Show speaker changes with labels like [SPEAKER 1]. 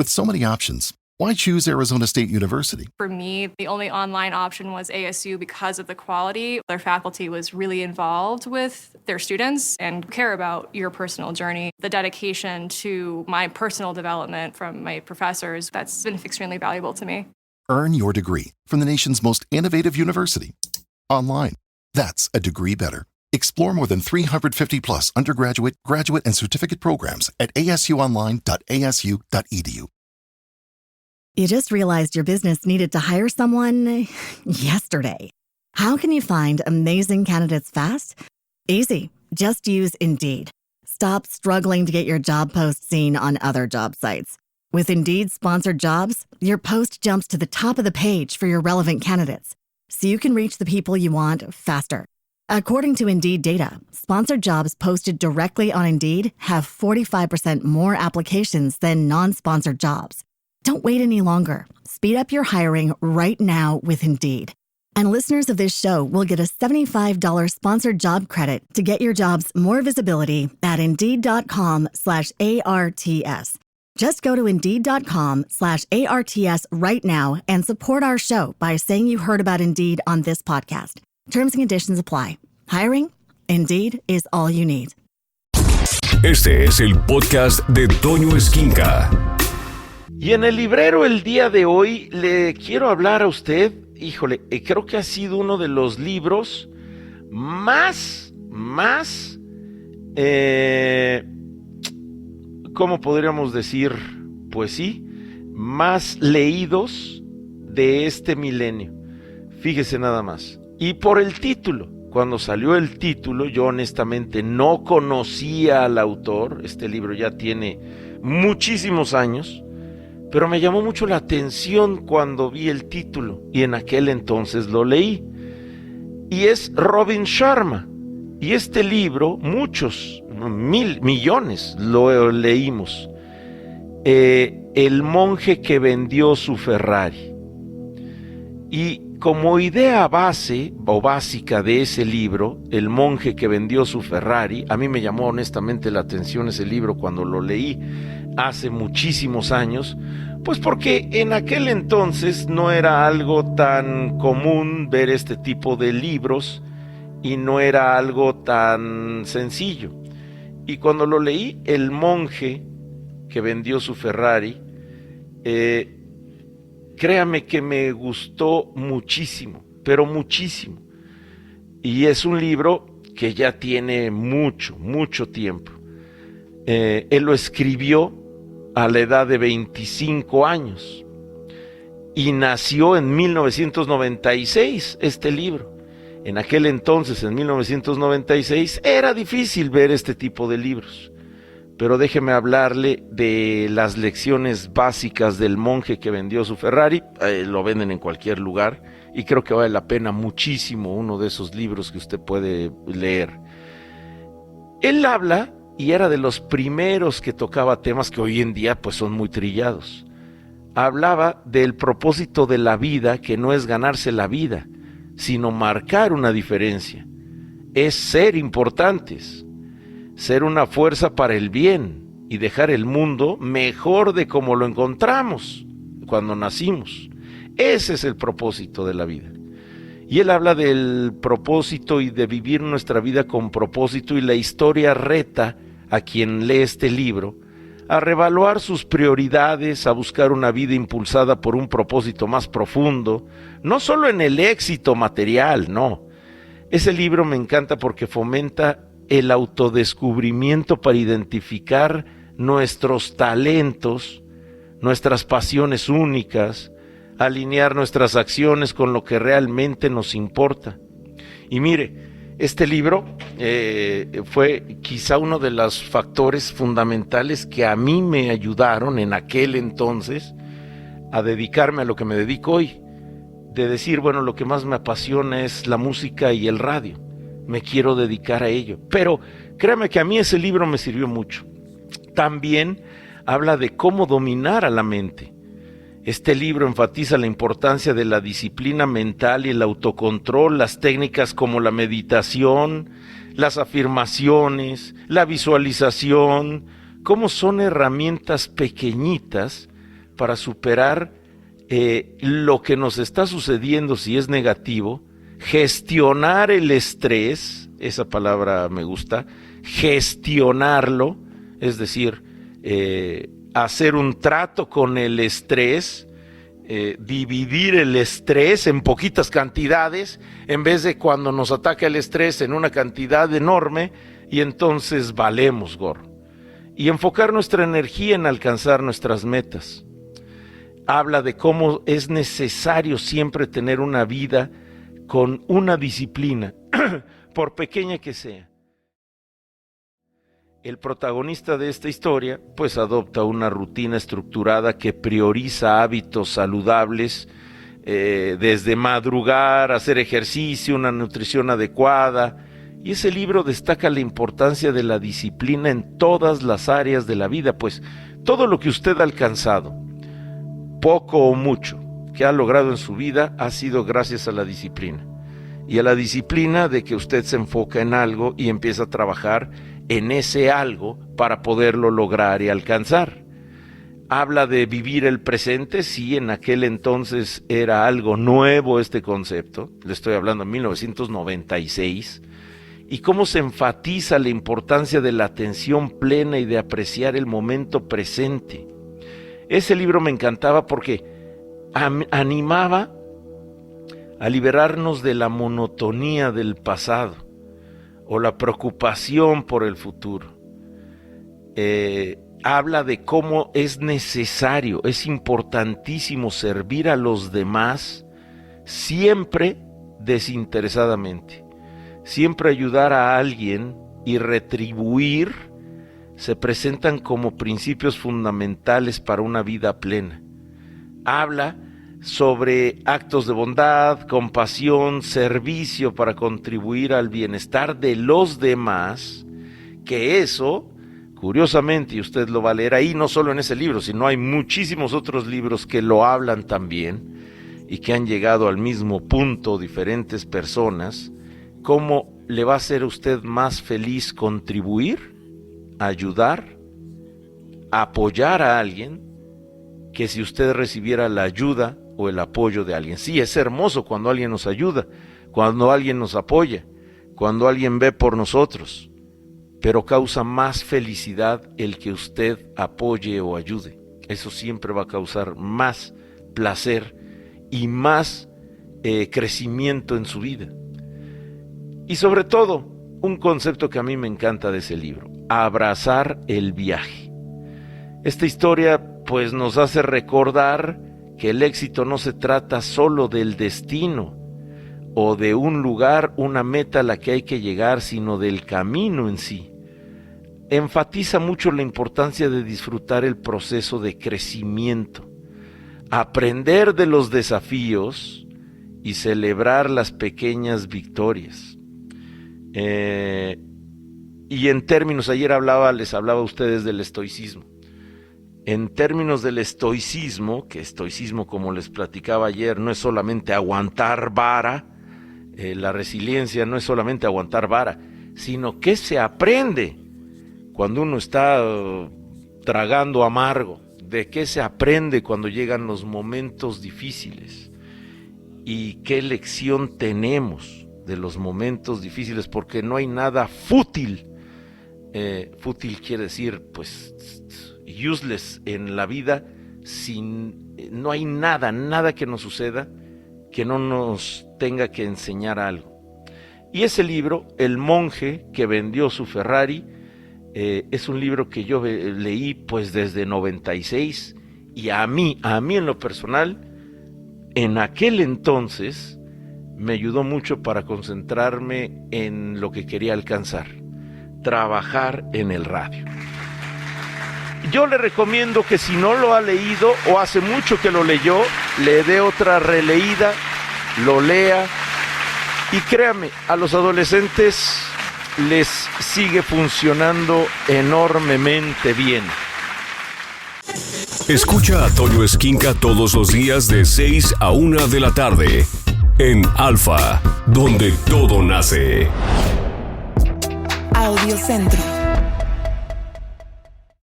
[SPEAKER 1] With so many options, why choose Arizona State University?
[SPEAKER 2] For me, the only online option was ASU because of the quality. Their faculty was really involved with their students and care about your personal journey. The dedication to my personal development from my professors, that's been extremely valuable to me.
[SPEAKER 1] Earn your degree from the nation's most innovative university. Online. That's a degree better. Explore more than 350 plus undergraduate, graduate, and certificate programs at asuonline.asu.edu.
[SPEAKER 3] You just realized your business needed to hire someone yesterday. How can you find amazing candidates fast? Easy. Just use Indeed. Stop struggling to get your job post seen on other job sites. With Indeed sponsored jobs, your post jumps to the top of the page for your relevant candidates, so you can reach the people you want faster. According to Indeed data, sponsored jobs posted directly on Indeed have 45% more applications than non-sponsored jobs. Don't wait any longer. Speed up your hiring right now with Indeed. And listeners of this show will get a $75 sponsored job credit to get your jobs more visibility at Indeed.com/ARTS. Just go to Indeed.com/ARTS right now and support our show by saying you heard about Indeed on this podcast. Terms and conditions apply. Hiring? Indeed is all you need.
[SPEAKER 4] Este es el podcast de Toño Esquinca.
[SPEAKER 5] Y en el librero el día de hoy le quiero hablar a usted, creo que ha sido uno de los libros más, ¿cómo podríamos decir? Pues sí, más leídos de este milenio. Fíjese nada más. Y por el título, cuando salió el título, yo honestamente no conocía al autor. Este libro ya tiene muchísimos años, pero me llamó mucho la atención cuando vi el título y en aquel entonces lo leí. Y es Robin Sharma. Y este libro, muchos, millones lo leímos. El monje que vendió su Ferrari. Y como idea base o básica de ese libro, El monje que vendió su Ferrari, a mí me llamó honestamente la atención ese libro cuando lo leí hace muchísimos años, pues porque en aquel entonces no era algo tan común ver este tipo de libros y no era algo tan sencillo. Y cuando lo leí, El monje que vendió su Ferrari, créame que me gustó muchísimo, pero muchísimo. Y es un libro que ya tiene mucho tiempo. Él lo escribió a la edad de 25 años y nació en 1996 este libro. En aquel entonces, en 1996, era difícil ver este tipo de libros. Pero déjeme hablarle de las lecciones básicas del monje que vendió su Ferrari. Lo venden en cualquier lugar y creo que vale la pena muchísimo uno de esos libros que usted puede leer. Él habla, y era de los primeros que tocaba temas que hoy en día pues son muy trillados. Hablaba del propósito de la vida, que no es ganarse la vida, sino marcar una diferencia. Es ser importantes, ser una fuerza para el bien y dejar el mundo mejor de como lo encontramos cuando nacimos. Ese es el propósito de la vida. Y él habla del propósito y de vivir nuestra vida con propósito, y la historia reta a quien lee este libro a reevaluar sus prioridades, a buscar una vida impulsada por un propósito más profundo, no solo en el éxito material, no. Ese libro me encanta porque fomenta el autodescubrimiento para identificar nuestros talentos, nuestras pasiones únicas, alinear nuestras acciones con lo que realmente nos importa. Y mire, este libro fue quizá uno de los factores fundamentales que a mí me ayudaron en aquel entonces a dedicarme a lo que me dedico hoy, de decir, bueno, lo que más me apasiona es la música y el radio, me quiero dedicar a ello. Pero créame que a mí ese libro me sirvió mucho. También habla de cómo dominar a la mente. Este libro enfatiza la importancia de la disciplina mental y el autocontrol, las técnicas como la meditación, las afirmaciones, la visualización, cómo son herramientas pequeñitas para superar lo que nos está sucediendo si es negativo, gestionar el estrés, esa palabra me gusta, gestionarlo, es decir, hacer un trato con el estrés, dividir el estrés en poquitas cantidades, en vez de cuando nos ataca el estrés en una cantidad enorme y entonces valemos gorro. Y enfocar nuestra energía en alcanzar nuestras metas. Habla de cómo es necesario siempre tener una vida con una disciplina, por pequeña que sea. El protagonista de esta historia, pues adopta una rutina estructurada que prioriza hábitos saludables, desde madrugar, hacer ejercicio, una nutrición adecuada. Y ese libro destaca la importancia de la disciplina en todas las áreas de la vida, pues todo lo que usted ha alcanzado, poco o mucho, que ha logrado en su vida, ha sido gracias a la disciplina. Y a la disciplina de que usted se enfoca en algo y empieza a trabajar en ese algo para poderlo lograr y alcanzar. Habla de vivir el presente, sí, en aquel entonces era algo nuevo este concepto, le estoy hablando de 1996, y cómo se enfatiza la importancia de la atención plena y de apreciar el momento presente. Ese libro me encantaba porque animaba a liberarnos de la monotonía del pasado o la preocupación por el futuro. Habla de cómo es necesario, es importantísimo servir a los demás siempre desinteresadamente. Siempre ayudar a alguien y retribuir se presentan como principios fundamentales para una vida plena. Habla sobre actos de bondad, compasión, servicio para contribuir al bienestar de los demás, que eso, curiosamente, y usted lo va a leer ahí, no solo en ese libro, sino hay muchísimos otros libros que lo hablan también y que han llegado al mismo punto diferentes personas. ¿Cómo le va a hacer a usted más feliz contribuir, ayudar, apoyar a alguien, que si usted recibiera la ayuda o el apoyo de alguien? Sí, es hermoso cuando alguien nos ayuda, cuando alguien nos apoya, cuando alguien ve por nosotros, pero causa más felicidad el que usted apoye o ayude. Eso siempre va a causar más placer y más crecimiento en su vida. Y sobre todo, un concepto que a mí me encanta de ese libro: abrazar el viaje. Esta historia pues nos hace recordar que el éxito no se trata solo del destino o de un lugar, una meta a la que hay que llegar, sino del camino en sí. Enfatiza mucho la importancia de disfrutar el proceso de crecimiento, aprender de los desafíos y celebrar las pequeñas victorias. Y en términos, ayer les hablaba a ustedes del estoicismo. En términos del estoicismo, que estoicismo, como les platicaba ayer, no es solamente aguantar vara, la resiliencia no es solamente aguantar vara, sino que se aprende cuando uno está tragando amargo, de qué se aprende cuando llegan los momentos difíciles y qué lección tenemos de los momentos difíciles, porque no hay nada fútil. Fútil quiere decir pues useless en la vida. No hay nada que nos suceda que no nos tenga que enseñar algo. Y ese libro, El monje que vendió su Ferrari, es un libro que yo leí pues desde 96, y a mí en lo personal, en aquel entonces me ayudó mucho para concentrarme en lo que quería alcanzar: trabajar en el radio. Yo le recomiendo que si no lo ha leído o hace mucho que lo leyó, le dé otra releída, lo lea, y créame, a los adolescentes les sigue funcionando enormemente bien.
[SPEAKER 4] Escucha a Toño Esquinca todos los días de 6 a 1 de la tarde en Alfa, donde todo nace.
[SPEAKER 6] Audiocentro.